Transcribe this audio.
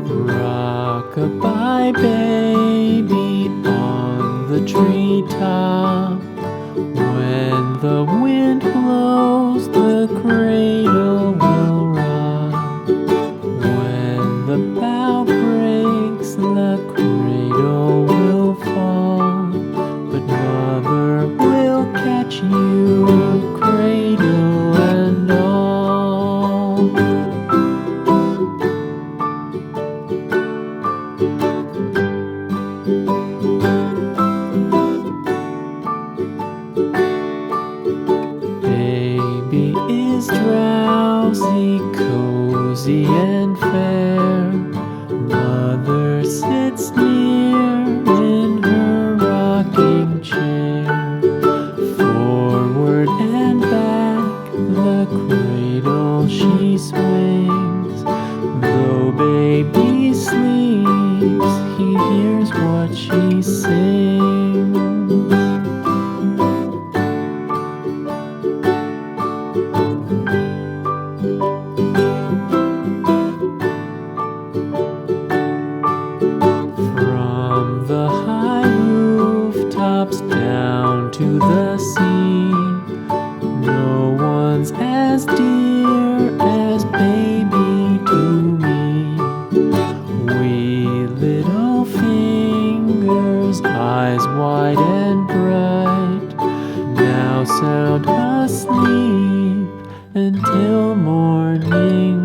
Rock-a-bye baby on the treetop. When the wind blows, the cradle will rock. When the bough breaks, the cradle will fall. But mother will catch you, cradle and all. Baby is drowsy, cozy and fair. Mother sits near in her rocking chair. Forward and back the cradle she swings. Though baby sleeps, he hears what she sings. From the high rooftops down to the sea, no one's as dear as baby to me. Wee little fingers, eyes wide and bright, now sound asleep until morning